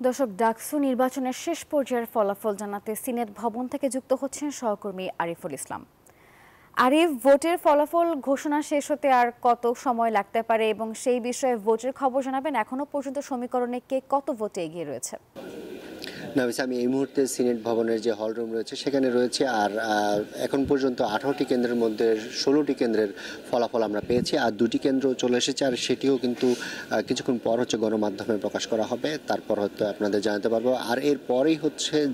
দর্শক, ডাকসু নির্বাচনের শেষ পর্যায়ের ফলাফল জানাতে সিনেট ভবন থেকে যুক্ত হচ্ছেন সহকর্মী আরিফুল ইসলাম। আরিফ, ভোটের ফলাফল ঘোষণা শেষ হতে আর কত সময় লাগতে পারে এবং সেই বিষয়ে ভোটের খবর জানাবেন। এখনো পর্যন্ত সমীকরণে কে কত ভোটে এগিয়ে রয়েছে? আমি এই মুহূর্তে সিনেট ভবনের যে হল রুম রয়েছে সেখানে রয়েছে। আর এখন পর্যন্ত 18টি কেন্দ্রের মধ্যে 16টি কেন্দ্রের ফলাফল আমরা পেয়েছি, আর 2টি কেন্দ্র চলে এসেছে। আর সেটিও কিন্তু কিছুক্ষণ পর গণমাধ্যমে প্রকাশ করা হবে, তারপর হয়তো আপনাদের জানাতে পারবো। আর এরপরেই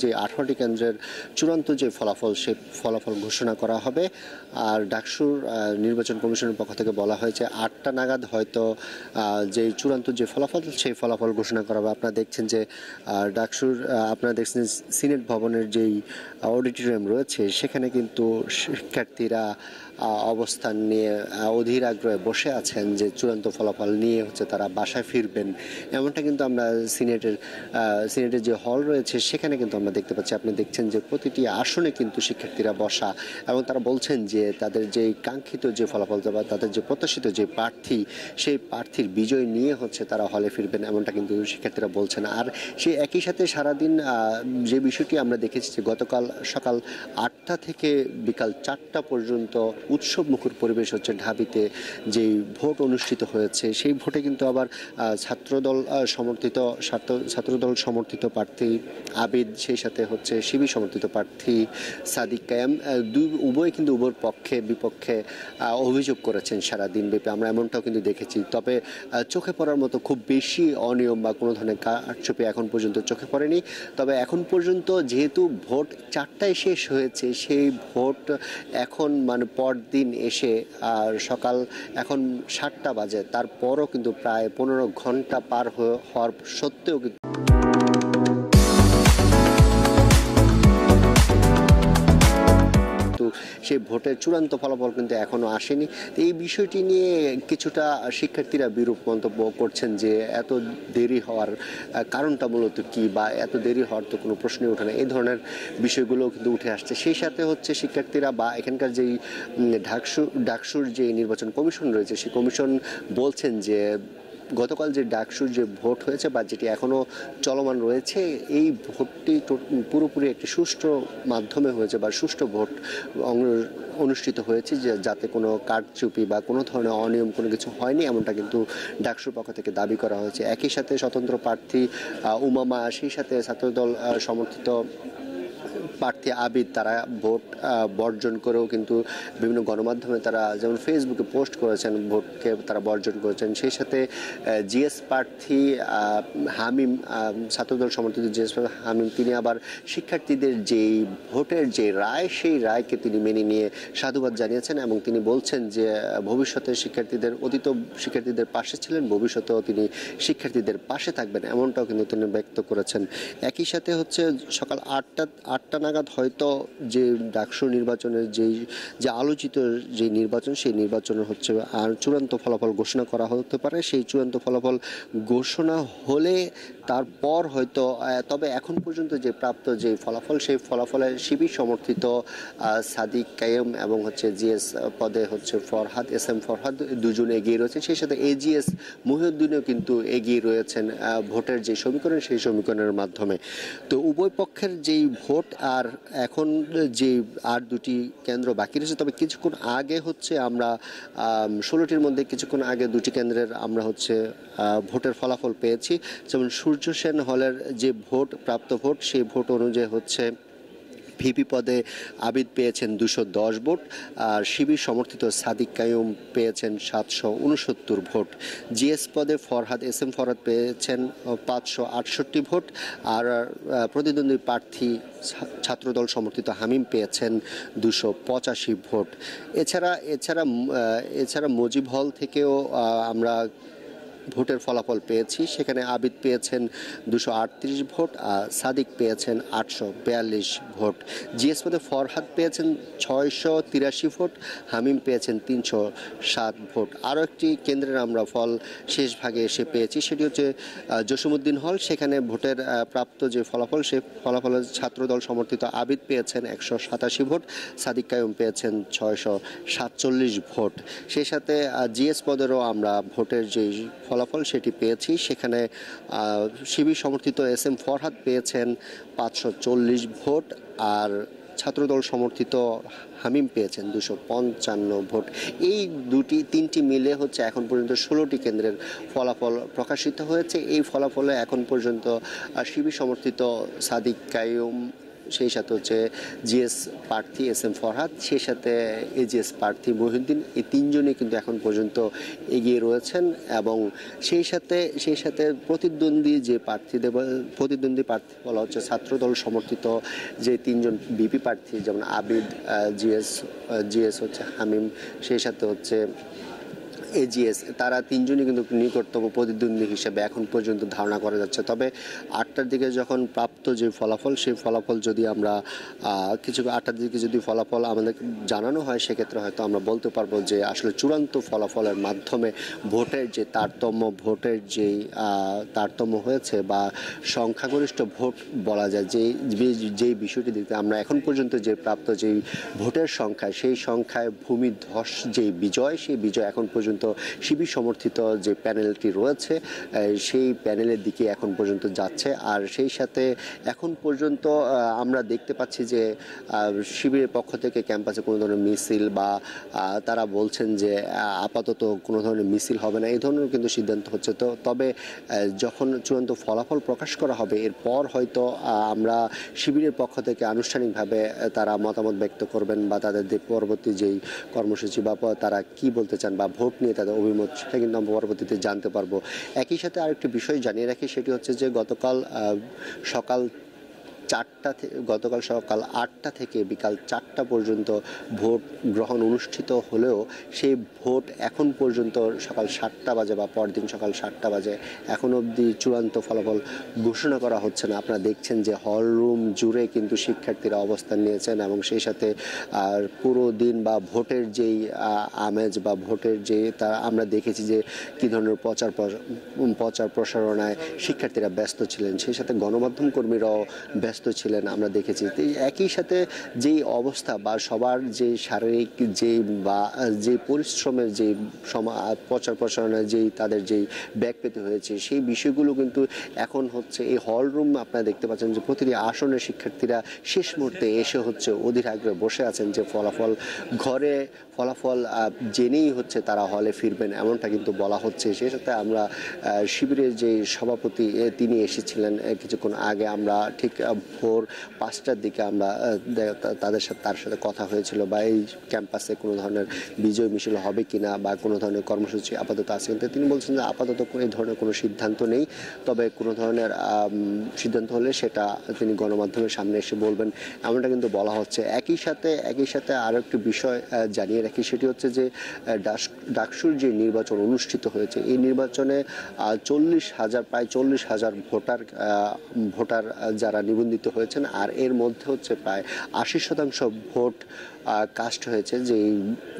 যে 18টি কেন্দ্রের চূড়ান্ত যে ফলাফল, সেই ফলাফল ঘোষণা করা হবে। আর ডাকসুর নির্বাচন কমিশনের পক্ষ থেকে বলা হয়েছে 8টা নাগাদ হয়তো যে চূড়ান্ত যে ফলাফল, সেই ফলাফল ঘোষণা করা হবে। আপনারা দেখছেন সিনেট ভবনের যেই অডিটোরিয়াম রয়েছে সেখানে কিন্তু শিক্ষার্থীরা অবস্থান নিয়ে অধীর আগ্রহে বসে আছেন যে চূড়ান্ত ফলাফল নিয়ে তারা বাসায় ফিরবেন, এমনটা কিন্তু আমরা সিনেটের যে হল রয়েছে সেখানে কিন্তু আমরা দেখতে পাচ্ছি। আপনি দেখছেন যে প্রতিটি আসনে কিন্তু শিক্ষার্থীরা বসা, এবং তারা বলছেন যে তাদের যে কাঙ্ক্ষিত যে ফলাফল বা তাদের যে প্রত্যাশিত যে প্রার্থী, সেই প্রার্থীর বিজয় নিয়ে তারা হলে ফিরবেন, এমনটা কিন্তু শিক্ষার্থীরা বলছেন। আর সেই একই সাথে সারাদিন যে বিষয়টি আমরা দেখেছি যে গতকাল সকাল 8টা থেকে বিকাল 4টা পর্যন্ত উৎসব মুখর পরিবেশ ঢাবিতে যেই ভোট অনুষ্ঠিত হয়েছে, সেই ভোটে কিন্তু আবার ছাত্রদল সমর্থিত প্রার্থী আবিদ, সেই সাথে শিবির সমর্থিত প্রার্থী সাদিক কায়েম, উভয় কিন্তু উভয়ের পক্ষে বিপক্ষে অভিযোগ করেছেন সারাদিন ব্যাপী। আমরা এমনটাও কিন্তু দেখেছি। তবে চোখে পড়ার মতো খুব বেশি অনিয়ম বা কোনো ধরনের কারচুপি এখন পর্যন্ত চোখে পড়েনি। তবে এখন পর্যন্ত যেহেতু ভোট 4টায় শেষ হয়েছে, সেই ভোট এখন পরদিন এসে আর সকাল এখন 7টা বাজে, তারপরও কিন্তু প্রায় 15 ঘন্টা পার হওয়ার সত্ত্বেও কিন্তু সেই ভোটের চূড়ান্ত ফলাফল কিন্তু এখনো আসেনি। এই বিষয়টি নিয়ে কিছুটা শিক্ষার্থীরা বিরূপ মন্তব্য করছেন যে এত দেরি হওয়ার কারণটা মূলত কি, বা এত দেরি হওয়ার তো কোনো প্রশ্নই ওঠে না, এই ধরনের বিষয়গুলো কিন্তু উঠে আসছে। সেই সাথে শিক্ষার্থীরা বা এখানকার যেই ডাকসুর যে নির্বাচন কমিশন রয়েছে, সেই কমিশন বলছেন যে গতকাল যে ডাকসুর যে ভোট হয়েছে বা যেটি এখনো চলমান রয়েছে, এই ভোটটি পুরোপুরি একটি সুষ্ঠু মাধ্যমে হয়েছে বা সুষ্ঠু ভোট অনুষ্ঠিত হয়েছে, যাতে কোনো কারচুপি বা কোনো ধরনের অনিয়ম কোনো কিছু হয়নি, এমনটা কিন্তু ডাকসুর পক্ষ থেকে দাবি করা হয়েছে। একই সাথে স্বতন্ত্র প্রার্থী উমামা, সেই সাথে ছাত্রদল সমর্থিত প্রার্থী আবিদ, তারা ভোট বর্জন করেও কিন্তু বিভিন্ন গণমাধ্যমে তারা যেমন ফেসবুকে পোস্ট করেছেন, ভোটকে তারা বর্জন করেছেন। সেই সাথে জিএস প্রার্থী হামিম, ছাত্রদল সমর্থিত জিএস হামিম, তিনি আবার শিক্ষার্থীদের যেই ভোটের যে রায়, সেই রায়কে তিনি মেনে নিয়ে সাধুবাদ জানিয়েছেন, এবং তিনি বলছেন যে ভবিষ্যতে শিক্ষার্থীদের পাশে ছিলেন, ভবিষ্যতেও তিনি শিক্ষার্থীদের পাশে থাকবেন, এমনটাও কিন্তু তিনি ব্যক্ত করেছেন। একই সাথে সকাল 8টা নাগাদ হয়তো যে ডাকসু নির্বাচনের যে আলোচিত যে নির্বাচন, সেই নির্বাচনের আর চূড়ান্ত ফলাফল ঘোষণা করা হতে পারে। সেই চূড়ান্ত ফলাফল ঘোষণা হলে তারপর হয়তো, তবে এখন পর্যন্ত যে প্রাপ্ত যে ফলাফল, সেই ফলাফলের শিবির সমর্থিত সাদিক কায়েম এবং জিএস পদে এসএম ফরহাদ দুজন এগিয়ে রয়েছেন। সেই সাথে এজিএস মহিউদ্দিনও কিন্তু এগিয়ে রয়েছেন ভোটের যে সমীকরণ, সেই সমীকরণের মাধ্যমে। তো উভয় পক্ষের যেই ভোট আর এখন যে আর 2টি কেন্দ্র বাকি রয়েছে, তবে কিছুক্ষণ আগে আমরা 16টির মধ্যে কিছুক্ষণ আগে 2টি কেন্দ্রের আমরা ভোটের ফলাফল পেয়েছি। যেমন সূর্য সেন হলের যে প্রাপ্ত ভোট, সেই ভোট অনুযায়ী ভিপি পদে আবিদ পেয়েছেন 210 ভোট, আর শিবির সমর্থিত সাদিক কায়ুম পেয়েছেন 769 ভোট। জিএস পদে এসএম ফরহাদ পেয়েছেন 568 ভোট, আর প্রতিদ্বন্দ্বী প্রার্থী ছাত্রদল সমর্থিত হামিম পেয়েছেন 285 ভোট। এছাড়া মুজিব হল থেকেও আমরা ভোটের ফলাফল পেয়েছি। সেখানে আবিদ পেয়েছেন 238 ভোট, আর সাদিক পেয়েছেন 842 ভোট। জিএস পদে ফরহাদ পেয়েছেন 683 ভোট, হামিম পেয়েছেন 307 ভোট। আরও একটি কেন্দ্রের আমরা ফল শেষ ভাগে এসে পেয়েছি, সেটি জসিমউদ্দিন হল। সেখানে ভোটের প্রাপ্ত যে ফলাফল, সেই ফলাফলের ছাত্রদল সমর্থিত আবিদ পেয়েছেন 187 ভোট, সাদিক কায়ুম পেয়েছেন 647 ভোট। সেই সাথে জিএস পদেরও আমরা ভোটের যে ফলাফল সেটি পেয়েছি। সেখানে শিবির সমর্থিত এস এম ফরহাদ পেয়েছেন 540 ভোট, আর ছাত্রদল সমর্থিত হামিম পেয়েছেন 255 ভোট। এই তিনটি মিলে হচ্ছে এখন পর্যন্ত 16টি কেন্দ্রের ফলাফল প্রকাশিত হয়েছে। এই ফলাফলে এখন পর্যন্ত শিবির সমর্থিত সাদিক কাইয়ুম, সেই সাথে হচ্ছে জিএস প্রার্থী এস এম ফরহাদ, সেই সাথে এজিএস প্রার্থী মহিউদ্দিন, এই তিনজনই কিন্তু এখন পর্যন্ত এগিয়ে রয়েছেন। এবং সেই সাথে প্রতিদ্বন্দ্বী প্রার্থী বলা হচ্ছে ছাত্রদল সমর্থিত যে তিনজন বিপি প্রার্থী, যেমন আবিদ, জিএস হচ্ছে হামিম, সেই সাথে হচ্ছে এজিএস, তারা তিনজনই কিন্তু নিকটতম প্রতিদ্বন্দ্বী হিসেবে এখন পর্যন্ত ধারণা করা যাচ্ছে। তবে 8টার দিকে যখন প্রাপ্ত যে ফলাফল, সেই ফলাফল যদি আমরা 8টার দিকে যদি ফলাফল আমাদের জানানো হয়, সেক্ষেত্রে হয়তো আমরা বলতে পারবো যে আসলে চূড়ান্ত ফলাফলের মাধ্যমে ভোটের যেই তারতম্য হয়েছে বা সংখ্যাগরিষ্ঠ ভোট বলা যায়, যেই বিষয়টি দিতে আমরা এখন পর্যন্ত যে প্রাপ্ত যেই ভোটের সংখ্যা, সেই সংখ্যায় ভূমিধস যেই বিজয়, সেই বিজয় এখন পর্যন্ত শিবির সমর্থিত যে প্যানেলটি রয়েছে সেই প্যানেলের দিকে এখন পর্যন্ত যাচ্ছে। আর সেই সাথে এখন পর্যন্ত আমরা দেখতে পাচ্ছি যে শিবিরের পক্ষ থেকে ক্যাম্পাসে কোনো ধরনের মিছিল বা তারা বলছেন যে আপাতত কোনো ধরনের মিছিল হবে না, এই ধরনের কিন্তু সিদ্ধান্ত হচ্ছে। তবে যখন চূড়ান্ত ফলাফল প্রকাশ করা হবে, এরপর হয়তো আমরা শিবিরের পক্ষ থেকে আনুষ্ঠানিকভাবে তারা মতামত ব্যক্ত করবেন বা তাদের পরবর্তী যেই কর্মসূচি বা তারা কি বলতে চান বা ভোট নিয়ে তাদের অভিমত, সেটা কিন্তু আমরা পরবর্তীতে জানতে পারবো। একই সাথে আরেকটি বিষয় জানিয়ে রাখি, সেটি হচ্ছে যে গতকাল সকাল 8টা থেকে বিকাল 4টা পর্যন্ত ভোট গ্রহণ অনুষ্ঠিত হলেও সেই ভোট এখন পর্যন্ত সকাল 7টা বাজে বা পরদিন সকাল 7টা বাজে এখন অবধি চূড়ান্ত ফলাফল ঘোষণা করা হচ্ছে না। আপনারা দেখছেন যে হল রুম জুড়ে কিন্তু শিক্ষার্থীরা অবস্থান নিয়েছেন এবং সেই সাথে পুরো দিন বা ভোটের যেই আমেজ বা ভোটের যে আমরা দেখেছি যে কী ধরনের প্রচার প্রসারণায় শিক্ষার্থীরা ব্যস্ত ছিলেন, সেই সাথে গণমাধ্যম কর্মীরাও ব্যস্ত ছিলেন আমরা দেখেছি। একই সাথে যেই অবস্থা বা সবার যে শারীরিক যে পরিশ্রমের যে প্রচার প্রসারণায় যেই তাদের যেই ব্যাগ পেতে হয়েছে, সেই বিষয়গুলো কিন্তু এখন হচ্ছে এই হল রুম আপনারা দেখতে পাচ্ছেন যে প্রতিটি আসনের শিক্ষার্থীরা শেষ মুহূর্তে এসে হচ্ছে অধীর আগ্রহে বসে আছেন যে ফলাফল জেনেই হচ্ছে তারা হলে ফিরবেন, এমনটা কিন্তু বলা হচ্ছে। সেই সাথে আমরা শিবিরের যে সভাপতি তিনি এসেছিলেন কিছুক্ষণ আগে, আমরা ঠিক ভোর 5টার দিকে আমরা তার সাথে কথা হয়েছিল বা এই ক্যাম্পাসে কোনো ধরনের বিজয় মিছিল হবে কিনা বা কোনো ধরনের কর্মসূচি আপাতত আছে, কিন্তু তিনি বলছেন যে আপাতত এই ধরনের কোনো সিদ্ধান্ত নেই, তবে কোনো ধরনের সিদ্ধান্ত হলে সেটা তিনি গণমাধ্যমের সামনে এসে বলবেন, এমনটা কিন্তু বলা হচ্ছে। একই সাথে আরও একটি বিষয় জানিয়ে রাখি, সেটি হচ্ছে যে ডাকসুর যে নির্বাচন অনুষ্ঠিত হয়েছে, এই নির্বাচনে প্রায় 40,000 ভোটার যারা নিবন্ধিত হয়েছেন, আর এর মধ্যে হচ্ছে প্রায় 80% ভোট কাস্ট হয়েছে, যেই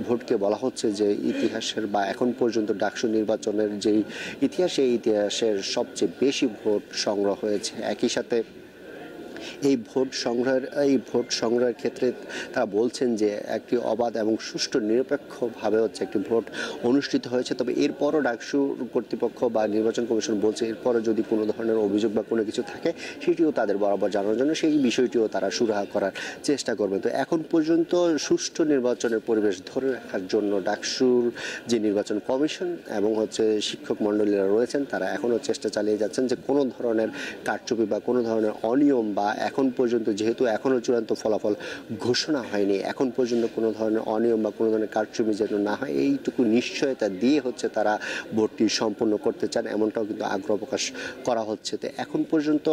ভোটকে বলা হচ্ছে যে ইতিহাসের বা এখন পর্যন্ত ডাকসু নির্বাচনের যেই ইতিহাসের সবচেয়ে বেশি ভোট সংগ্রহ হয়েছে। একই সাথে এই ভোট সংগ্রহের ক্ষেত্রে তারা বলছেন যে একটি অবাধ এবং সুষ্ঠু নিরপেক্ষভাবে হচ্ছে একটি ভোট অনুষ্ঠিত হয়েছে। তবে এরপরও ডাকসু কর্তৃপক্ষ বা নির্বাচন কমিশন বলছে এরপরও যদি কোনো ধরনের অভিযোগ বা কোনো কিছু থাকে, সেটিও তাদের বরাবর জানানোর জন্য সেই বিষয়টিও তারা সুরাহা করার চেষ্টা করবে। তো এখন পর্যন্ত সুষ্ঠু নির্বাচনের পরিবেশ ধরে রাখার জন্য ডাকসুর যে নির্বাচন কমিশন এবং হচ্ছে শিক্ষক মণ্ডলীরা রয়েছেন, তারা এখনও চেষ্টা চালিয়ে যাচ্ছেন যে কোনো ধরনের কারচুপি বা কোনো ধরনের অনিয়ম বা এখন পর্যন্ত যেহেতু এখনও চূড়ান্ত ফলাফল ঘোষণা হয়নি, এখন পর্যন্ত কোনো ধরনের অনিয়ম বা কোনো ধরনের কারচুপি যেন না হয়, এইটুকু নিশ্চয়তা দিয়ে হচ্ছে তারা ভোটটি সম্পন্ন করতে চান, এমনটাও কিন্তু আগ্রহ প্রকাশ করা হচ্ছে। তো এখন পর্যন্ত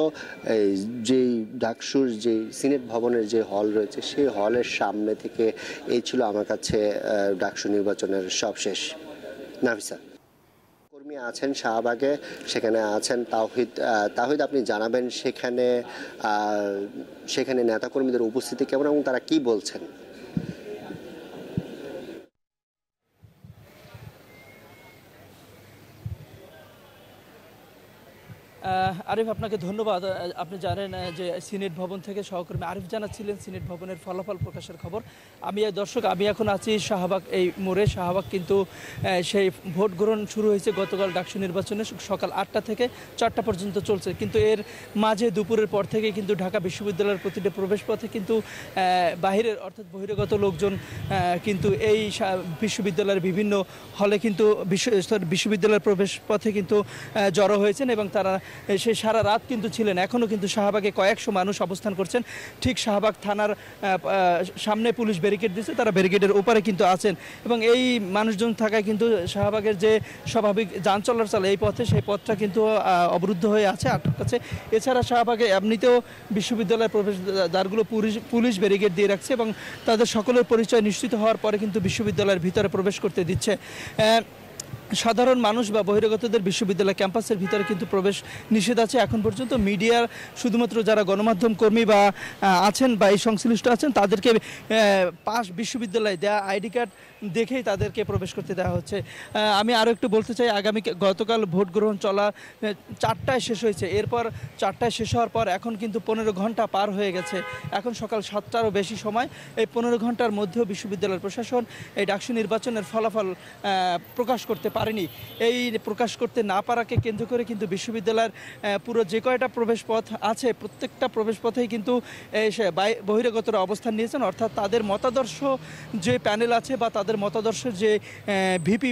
যেই ডাকসুর যে সিনেট ভবনের যে হল রয়েছে, সেই হলের সামনে থেকে এই ছিল আমার কাছে ডাকসু নির্বাচনের সবশেষ। নাফিসা কর্মী আছেন শাহবাগে, সেখানে আছেন তাওহিদ, আপনি জানাবেন সেখানে নেতাকর্মীদের উপস্থিতি কেমন এবং তারা কি বলছেন? আরিফ, আপনাকে ধন্যবাদ। আপনি জানেন যে সিনেট ভবন থেকে সহকর্মী আরিফ জানাচ্ছিলেন সিনেট ভবনের ফলাফল প্রকাশের খবর। দর্শক, আমি এখন আছি শাহবাগ এই মোড়ে। শাহবাগ কিন্তু সেই ভোট গ্রহণ শুরু হয়েছে গতকাল ডাকসু নির্বাচনে সকাল 8টা থেকে 4টা পর্যন্ত চলছে, কিন্তু এর মাঝে দুপুরের পর থেকে কিন্তু ঢাকা বিশ্ববিদ্যালয়ের প্রতিটি প্রবেশপথে কিন্তু বাহিরের অর্থাৎ বহিরাগত লোকজন কিন্তু এই বিশ্ববিদ্যালয়ের বিভিন্ন হলে কিন্তু বিশ্ববিদ্যালয়ের প্রবেশপথে কিন্তু জড়ো হয়েছেন এবং তারা সে সারা রাত কিন্তু ছিলেন। এখনও কিন্তু শাহবাগে কয়েকশো মানুষ অবস্থান করছেন। ঠিক শাহবাগ থানার সামনে পুলিশ ব্যারিকেড দিয়েছে, তারা ব্যারিকেডের ওপারে কিন্তু আছেন এবং এই মানুষজন থাকায় কিন্তু শাহবাগের যে স্বাভাবিক যান চলাচল এই পথে, সেই পথটা কিন্তু অবরুদ্ধ হয়ে আছে, আটক আছে। এছাড়া শাহবাগে এমনিতেও বিশ্ববিদ্যালয়ের প্রবেশ দ্বারগুলো পুলিশ ব্যারিকেড দিয়ে রাখছে এবং তাদের সকলের পরিচয় নিশ্চিত হওয়ার পরে কিন্তু বিশ্ববিদ্যালয়ের ভিতরে প্রবেশ করতে দিচ্ছে। সাধারণ মানুষ বা বহিরাগতদের বিশ্ববিদ্যালয় ক্যাম্পাসের ভিতরে কিন্তু প্রবেশ নিষেধ আছে এখন পর্যন্ত। মিডিয়ার শুধুমাত্র যারা গণমাধ্যম কর্মী বা আছেন বা এই সংশ্লিষ্ট আছেন তাদেরকে বিশ্ববিদ্যালয়ে দেওয়া আইডি কার্ড দেখেই তাদেরকে প্রবেশ করতে দেওয়া হচ্ছে। আমি আরও একটু বলতে চাই, গতকাল ভোট গ্রহণ চলা 4টায় শেষ হয়েছে, এরপর 4টায় শেষ হওয়ার পর এখন কিন্তু 15 ঘন্টা পার হয়ে গেছে। এখন সকাল 7টারও বেশি সময়। এই 15 ঘন্টার মধ্যেও বিশ্ববিদ্যালয়ের প্রশাসন এই ডাকসু নির্বাচনের ফলাফল প্রকাশ করতে পারেনি। এই প্রকাশ করতে না পারাকে কেন্দ্র করে কিন্তু বিশ্ববিদ্যালয়ের পুরো যে কয়টা প্রবেশ পথ আছে প্রত্যেকটা প্রবেশ পথেই কিন্তু বহিরাগতরা অবস্থান নিয়েছেন, অর্থাৎ তাদের মতাদর্শ যে প্যানেল আছে বা তাদের মতাদর্শের যে ভিপি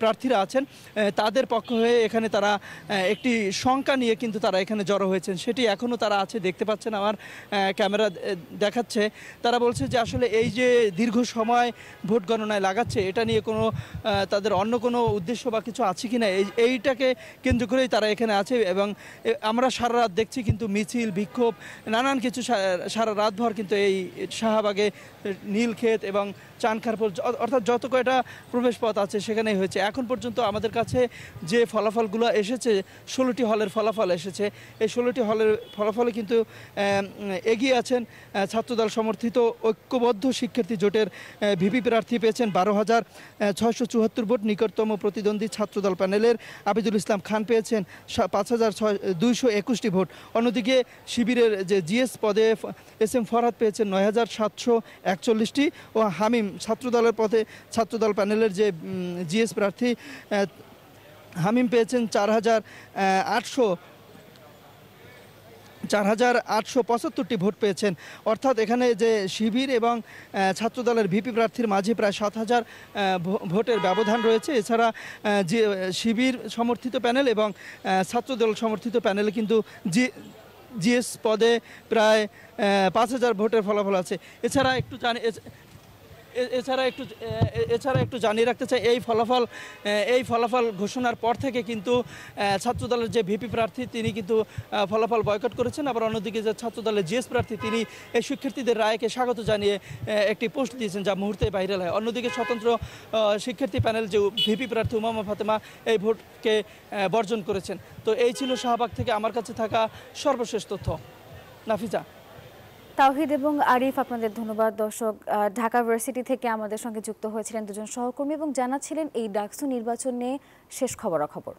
প্রার্থীরা আছেন তাদের পক্ষ হয়ে এখানে তারা একটি শঙ্কা নিয়ে কিন্তু তারা এখানে জড়ো হয়েছেন। সেটি এখনও তারা আছে, দেখতে পাচ্ছেন, আমার ক্যামেরা দেখাচ্ছে। তারা বলছে যে আসলে এই যে দীর্ঘ সময় ভোট গণনায় লাগাচ্ছে, এটা নিয়ে কোনো তাদের অন্য কোনো উদ্দেশ্য বা কিছু আছে কি না, এইটাকে কেন্দ্র করেই তারা এখানে আছে। এবং আমরা সারা রাত দেখছি কিন্তু মিছিল, বিক্ষোভ, নানান কিছু সারা রাতভর কিন্তু এই শাহবাগে নীলক্ষেত এবং চানখারপুল অর্থাৎ যত কয়টা প্রবেশ পথ আছে সেখানেই হয়েছে। এখন পর্যন্ত আমাদের কাছে যে ফলাফলগুলো এসেছে, 16টি হলের ফলাফল এসেছে। এই 16টি হলের ফলাফলে কিন্তু এগিয়ে আছেন ছাত্রদল সমর্থিত ঐক্যবদ্ধ শিক্ষার্থী জোটের ভিপি প্রার্থী পেয়েছেন 12,674 ভোট। নিকটতম প্রতিদ্বন্দ্বী ছাত্রদল প্যানেলের আবিদুল ইসলাম খান পেয়েছেন 5,221টি ভোট। অন্যদিকে শিবিরের যে জিএস পদে SM ফরহাদ পেয়েছেন 9,741টি ও হামিম ছাত্রদল প্যানেলের যে জিএস প্রার্থী হামিম পেয়েছেন 4,875টি ভোট পেয়েছেন। অর্থাৎ এখানে যে শিবির এবং ছাত্রদলের ভিপি প্রার্থীর মাঝে প্রায় 7,000 ভোটের ব্যবধান রয়েছে। এছাড়া যে শিবির সমর্থিত প্যানেল এবং ছাত্রদল সমর্থিত প্যানেলে কিন্তু জিএস পদে প্রায় 5,000 ভোটের ফলাফল আছে। এছাড়া একটু জানিয়ে রাখতে চাই, এই ফলাফল ঘোষণার পর থেকে কিন্তু ছাত্রদলের যে ভিপি প্রার্থী তিনি কিন্তু ফলাফল বয়কট করেছেন। আবার অন্যদিকে যে ছাত্রদলের জিএস প্রার্থী তিনি এই শিক্ষার্থীদের রায়কে স্বাগত জানিয়ে একটি পোস্ট দিয়েছেন, যা মুহূর্তে ভাইরাল হয়। অন্যদিকে স্বতন্ত্র শিক্ষার্থী প্যানেল যে ভিপি প্রার্থী উমামা ফাতেমা এই ভোটকে বর্জন করেছেন। তো এই ছিল শাহবাগ থেকে আমার কাছে থাকা সর্বশেষ তথ্য। নাফিজা। তাওহিদ এবং আরিফ, আপনাদের ধন্যবাদ। দর্শক, ঢাকা ভার্সিটি থেকে আমাদের সঙ্গে যুক্ত হয়েছিলেন দুজন সহকর্মী এবং জানাচ্ছিলেন এই ডাকসু নির্বাচন নিয়ে শেষ খবরাখবর।